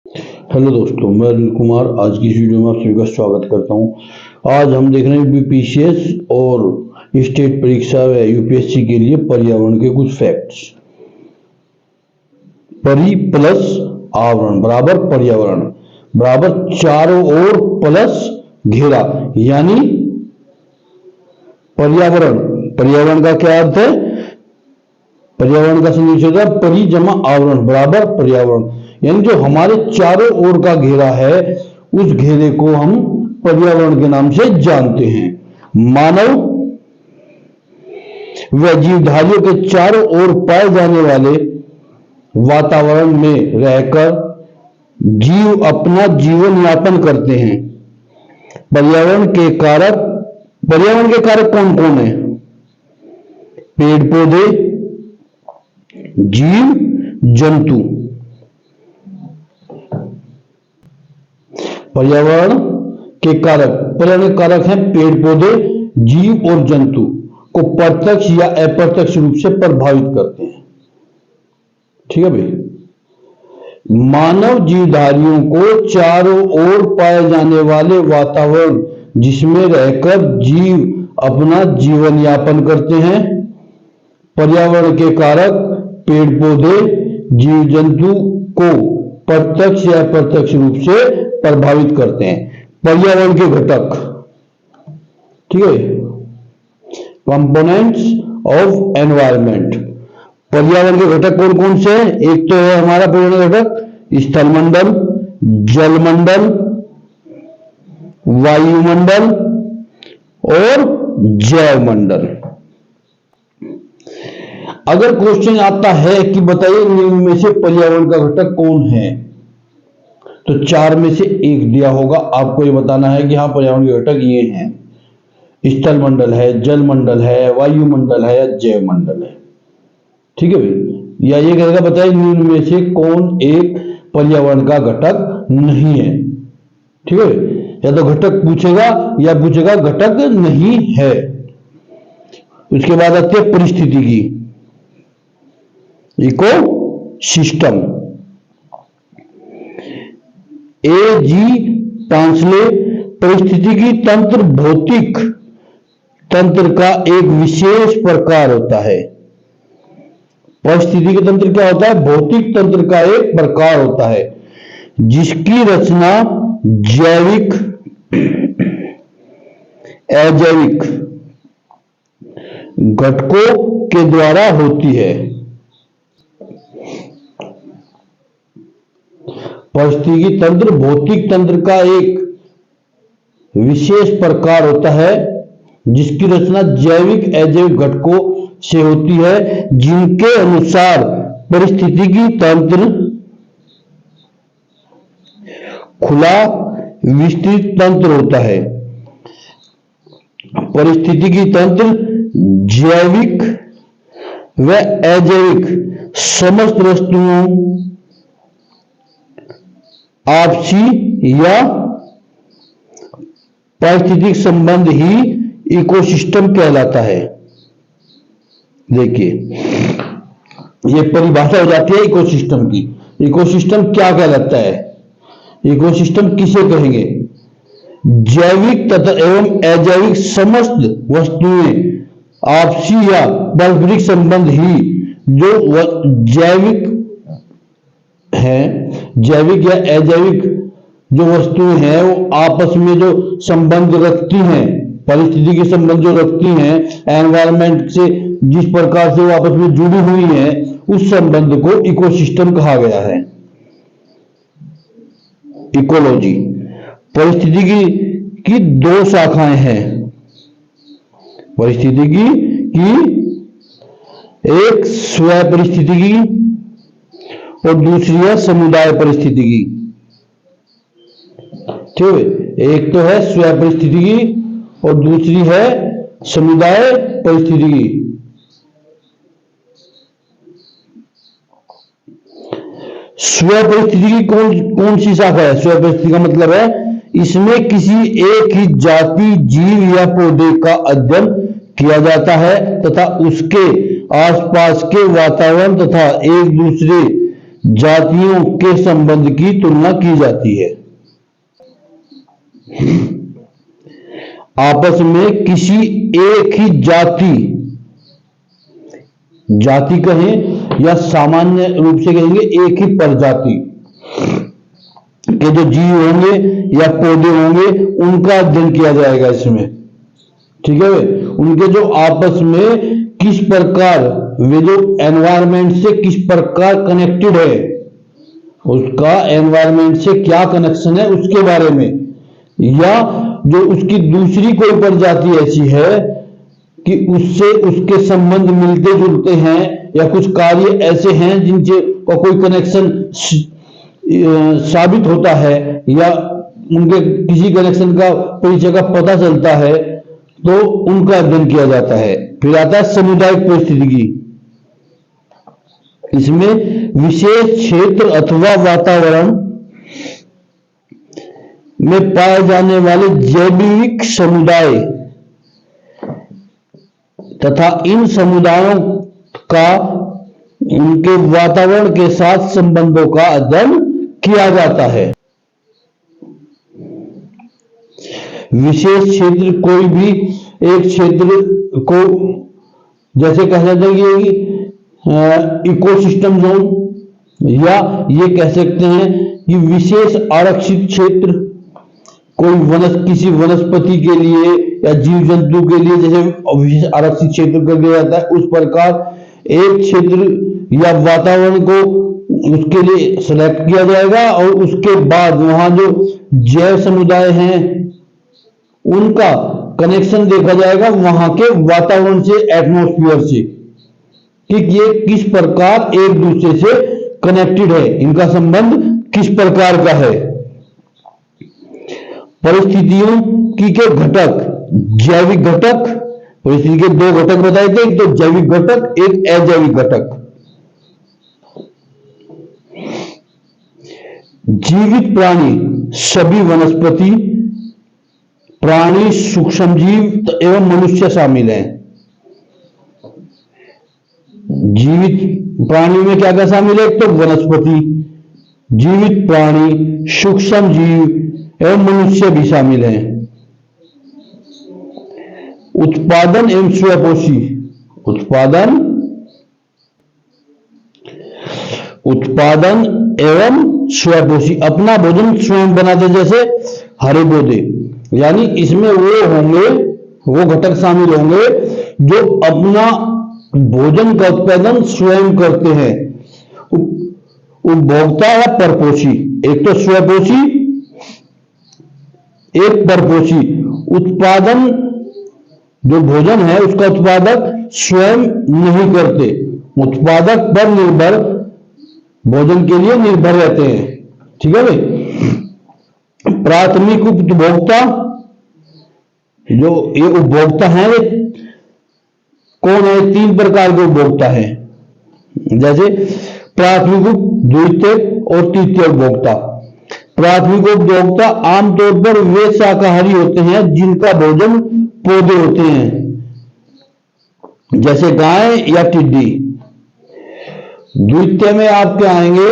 Hello दोस्तों, मैं अनिल कुमार आज की इस वीडियो में आप सभी का स्वागत करता हूं। आज हम देख रहे हैं बीपीसीएस और स्टेट परीक्षा व यूपीएससी के लिए पर्यावरण के कुछ फैक्ट्स। परि प्लस आवरण बराबर पर्यावरण बराबर चारों ओर प्लस घेरा, यानी पर्यावरण। पर्यावरण का क्या अर्थ है? पर्यावरण का संदेश होता है परि जमा आवरण बराबर पर्यावरण, यानी जो हमारे चारों ओर का घेरा है उस घेरे को हम पर्यावरण के नाम से जानते हैं। मानव व जीवधारियों के चारों ओर पाए जाने वाले वातावरण में रहकर जीव अपना जीवन यापन करते हैं। पर्यावरण के कारक कौन कौन है? पेड़ पौधे, जीव जंतु। पर्यावरण के कारक हैं पेड़ पौधे, जीव और जंतु को प्रत्यक्ष या अप्रत्यक्ष रूप से प्रभावित करते हैं। ठीक है भाई। मानव जीवधारियों को चारों ओर पाए जाने वाले वातावरण जिसमें रहकर जीव अपना जीवन यापन करते हैं। पर्यावरण के कारक पेड़ पौधे, जीव जंतु को प्रत्यक्ष या अप्रत्यक्ष रूप से प्रभावित करते हैं। पर्यावरण के घटक, ठीक है, कंपोनेंट्स ऑफ एनवायरनमेंट। पर्यावरण के घटक कौन कौन से हैं? एक तो है हमारा पर्यावरण घटक स्थलमंडल, जलमंडल, वायुमंडल और जैवमंडल। अगर क्वेश्चन आता है कि बताइए निम्न में से पर्यावरण का घटक कौन है, तो चार में से एक दिया होगा। आपको ये बताना है कि हाँ पर्यावरण के घटक ये हैं, स्थलमंडल है, जलमंडल है, वायुमंडल है या जैवमंडल है। ठीक है भाई। या ये कहेगा बताइए निम्न में से कौन एक पर्यावरण का घटक नहीं है। ठीक है, या तो घटक पूछेगा या पूछेगा घटक नहीं है। उसके बाद आती है परिस्थितिकी, इको सिस्टम। A.G. पांचले परिस्थितिकी तंत्र भौतिक तंत्र का एक विशेष प्रकार होता है। परिस्थितिकी तंत्र क्या होता है? भौतिक तंत्र का एक प्रकार होता है जिसकी रचना जैविक, अजैविक घटकों के द्वारा होती है। परिस्थितिकी तंत्र भौतिक तंत्र का एक विशेष प्रकार होता है जिसकी रचना जैविक अजैविक घटकों से होती है, जिनके अनुसार परिस्थितिकी तंत्र खुला विस्तृत तंत्र होता है। परिस्थितिकी तंत्र जैविक व अजैविक समस्त वस्तुओं आपसी या पारिस्थितिक संबंध ही इकोसिस्टम कहलाता है। देखिए ये परिभाषा हो जाती है इकोसिस्टम की। इकोसिस्टम क्या कहलाता है? इकोसिस्टम किसे कहेंगे? जैविक तथा एवं अजैविक समस्त वस्तुएं आपसी या पारस्परिक संबंध ही जो जैविक है, जैविक या अजैविक जो वस्तुएं हैं वो आपस में जो संबंध रखती हैं, परिस्थिति के संबंध जो रखती हैं, एनवायरनमेंट से जिस प्रकार से वो आपस में जुड़ी हुई हैं, उस संबंध को इकोसिस्टम कहा गया है। इकोलॉजी। परिस्थितिकी की दो शाखाएं हैं। परिस्थितिकी की एक स्व परिस्थितिकी और दूसरी है समुदाय परिस्थितिकी। ठीक है, एक तो है स्व परिस्थितिकी और दूसरी है समुदाय परिस्थितिकी। स्व परिस्थितिकी कौन सी शाखा है? स्व परिस्थितिकी का मतलब है इसमें किसी एक ही जाति, जीव या पौधे का अध्ययन किया जाता है तथा उसके आसपास के वातावरण तथा एक दूसरे जातियों के संबंध की तुलना की जाती है। आपस में किसी एक ही जाति कहें या सामान्य रूप से कहेंगे एक ही प्रजाति के जो जीव होंगे या पौधे होंगे उनका अध्ययन किया जाएगा इसमें। ठीक है, उनके जो आपस में किस प्रकार वे जो एनवायरनमेंट से किस प्रकार कनेक्टेड है, उसका एनवायरनमेंट से क्या कनेक्शन है उसके बारे में, या जो उसकी दूसरी कोई प्रजाति ऐसी है कि उससे उसके संबंध मिलते जुलते हैं या कुछ कार्य ऐसे हैं जिनसे का कोई कनेक्शन साबित होता है या उनके किसी कनेक्शन का परिचय का पता चलता है, तो उनका अध्ययन किया जाता है। फिर आता है सामुदायिक पारिस्थितिकी। इसमें विशेष क्षेत्र अथवा वातावरण में पाए जाने वाले जैविक समुदाय तथा इन समुदायों का उनके वातावरण के साथ संबंधों का अध्ययन किया जाता है। विशेष क्षेत्र कोई भी एक क्षेत्र को जैसे कहा जाता है कि इकोसिस्टम जोन, या ये कह सकते हैं कि विशेष आरक्षित क्षेत्र कोई किसी वनस्पति के लिए या जीव जंतु के लिए जैसे विशेष आरक्षित क्षेत्र कर दिया जाता है, उस प्रकार एक क्षेत्र या वातावरण को उसके लिए सेलेक्ट किया जाएगा और उसके बाद वहां जो जैव समुदाय हैं उनका कनेक्शन देखा जाएगा वहां के वातावरण से, एटमॉस्फेयर से, कि ये किस प्रकार एक दूसरे से कनेक्टेड है, इनका संबंध किस प्रकार का है। परिस्थितियों की के घटक, जैविक घटक, परिस्थिति के दो घटक बताए थे, एक तो जैविक घटक, एक अजैविक घटक। जीवित प्राणी सभी वनस्पति प्राणी, सूक्ष्म जीव एवं मनुष्य शामिल हैं। जीवित प्राणी में क्या क्या शामिल है? एक तो वनस्पति, जीवित प्राणी, सूक्ष्म जीव एवं मनुष्य भी शामिल हैं। उत्पादन एवं स्वयंपोषी, उत्पादन एवं स्वयंपोषी, अपना भोजन स्वयं बनाते, जैसे हरे पौधे, यानी इसमें वो होंगे, वो घटक शामिल होंगे जो अपना भोजन का उत्पादन स्वयं करते हैं। उपभोक्ता या परपोषी, एक तो स्वयंपोषी, एक परपोषी। उत्पादन जो भोजन है उसका उत्पादक स्वयं नहीं करते, उत्पादक पर निर्भर भोजन के लिए निर्भर रहते हैं। ठीक है भाई। प्राथमिक उपभोक्ता, जो ये उपभोक्ता है वे कौन है? तीन प्रकार के उपभोक्ता हैं, जैसे प्राथमिक, द्वितीयक और तृतीयक उपभोक्ता। प्राथमिक उपभोक्ता आमतौर पर वे शाकाहारी होते हैं जिनका भोजन पौधे होते हैं, जैसे गाय या टिड्डी। द्वितीय में आपके आएंगे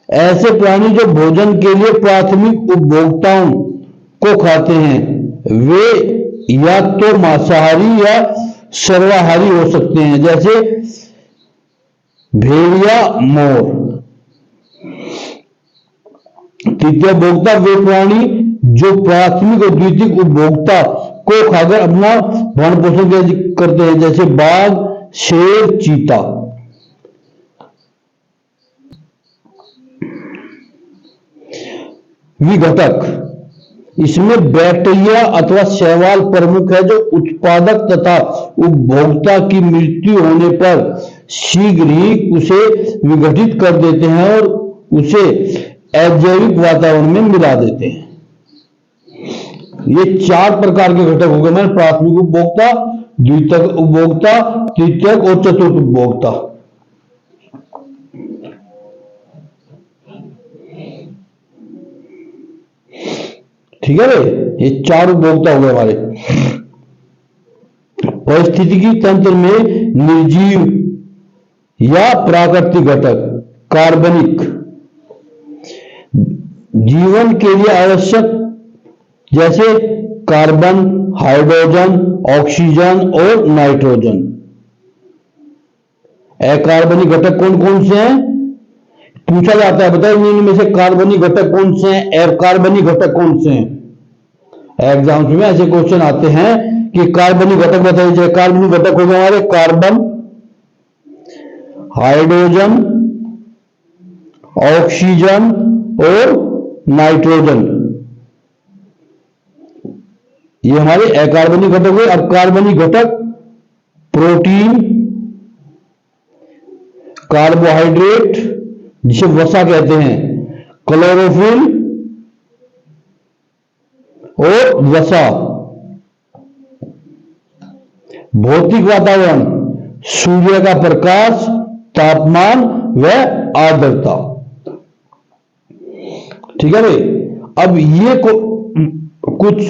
ऐसे प्राणी जो भोजन के लिए प्राथमिक उपभोक्ताओं को खाते हैं, वे या तो मांसाहारी या सर्वाहारी हो सकते हैं, जैसे भेड़िया, मोर। तृतीय उपभोक्ता वे प्राणी जो प्राथमिक और द्वितीयक उपभोक्ता को खाकर अपना भरण पोषण करते हैं, जैसे बाघ, शेर, चीता। विघटक, इसमें बैक्टीरिया अथवा शैवाल प्रमुख है जो उत्पादक तथा उपभोक्ता की मृत्यु होने पर शीघ्र ही उसे विघटित कर देते हैं और उसे अजैविक वातावरण में मिला देते हैं। ये चार प्रकार के घटक हो गए मैंने, प्राथमिक उपभोक्ता, द्वितीयक उपभोक्ता, तृतीयक और चतुर्थ उपभोक्ता। ठीक है भाई, ये चार उपभोक्ता हो गए हमारे। पारिस्थितिकी तंत्र में निर्जीव या प्राकृतिक घटक कार्बनिक जीवन के लिए आवश्यक, जैसे कार्बन, हाइड्रोजन, ऑक्सीजन और नाइट्रोजन। अकार्बनिक घटक कौन कौन से हैं पूछा जाता है, बताइए निम्न में से कार्बनिक घटक कौन से हैं, अकार्बनिक घटक कौन से हैं। एग्जाम्स में ऐसे क्वेश्चन आते हैं कि कार्बनिक घटक बताइए। कार्बनिक घटक हो गए हमारे कार्बन, हाइड्रोजन, ऑक्सीजन और नाइट्रोजन, ये हमारे अकार्बनिक घटक हुए। अब कार्बनिक घटक प्रोटीन, कार्बोहाइड्रेट जिसे वसा कहते हैं, क्लोरोफिल और वसा, भौतिक वातावरण, सूर्य का प्रकाश, तापमान व आर्द्रता। ठीक है भाई। अब ये कुछ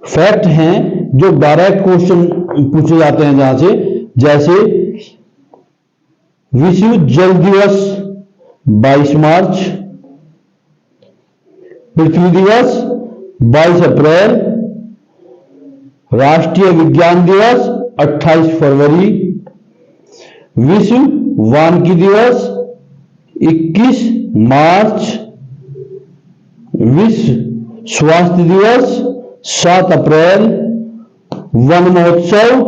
फैक्ट हैं जो डायरेक्ट क्वेश्चन पूछे जाते हैं जहां से, जैसे विश्व जल दिवस 22 मार्च, पृथ्वी दिवस 22 अप्रैल, राष्ट्रीय विज्ञान दिवस 28 फरवरी, विश्व वानिकी दिवस 21 मार्च, विश्व स्वास्थ्य दिवस 7 अप्रैल, वन महोत्सव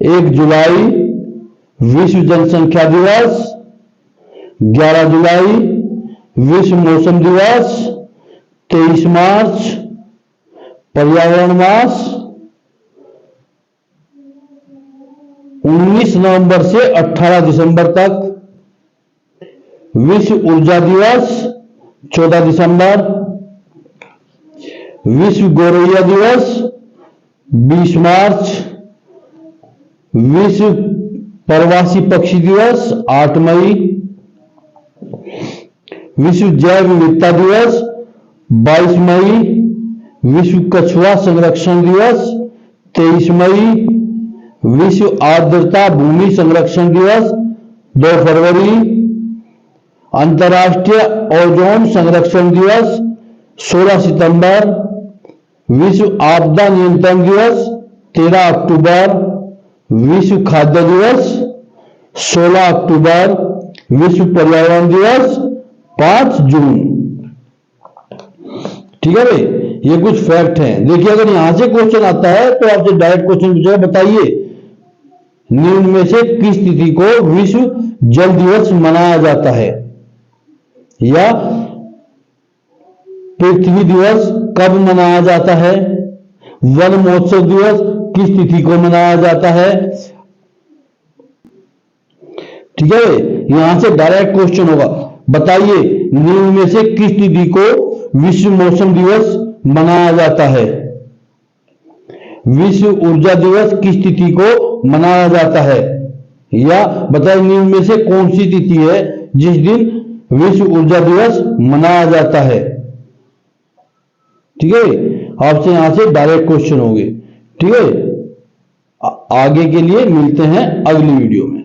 1 जुलाई, विश्व जनसंख्या दिवस 11 जुलाई, विश्व मौसम दिवस 23 मार्च, पर्यावरण मास 19 नवंबर से 18 दिसंबर तक, विश्व ऊर्जा दिवस 14 दिसंबर, विश्व गौरैया दिवस 20 मार्च, विश्व प्रवासी पक्षी दिवस 8 मई, विश्व जैव विविधता दिवस 22 मई, विश्व कछुआ संरक्षण दिवस 23 मई, विश्व आर्द्रता भूमि संरक्षण दिवस 2 फरवरी, अंतर्राष्ट्रीय ओजोन संरक्षण दिवस 16 सितंबर, विश्व आपदा नियंत्रण दिवस 13 अक्टूबर, विश्व खाद्य दिवस 16 अक्टूबर, विश्व पर्यावरण दिवस 5 जून। ठीक है भाई, ये कुछ फैक्ट हैं। देखिए अगर यहां से क्वेश्चन आता है तो आपसे डायरेक्ट क्वेश्चन पूछेगा, बताइए निम्न में से किस तिथि को विश्व जल दिवस मनाया जाता है, या पृथ्वी दिवस कब मनाया जाता है, वन महोत्सव दिवस किस तिथि को मनाया जाता है। ठीक है, यहां से डायरेक्ट क्वेश्चन होगा, बताइए निम्न में से किस तिथि को विश्व मौसम दिवस मनाया जाता है, विश्व ऊर्जा दिवस किस तिथि को मनाया जाता है, या बताइए निम्न में से कौन सी तिथि है जिस दिन विश्व ऊर्जा दिवस मनाया जाता है। ठीक है, आपसे यहां से डायरेक्ट क्वेश्चन होंगे। ठीक है, आगे के लिए मिलते हैं अगली वीडियो में।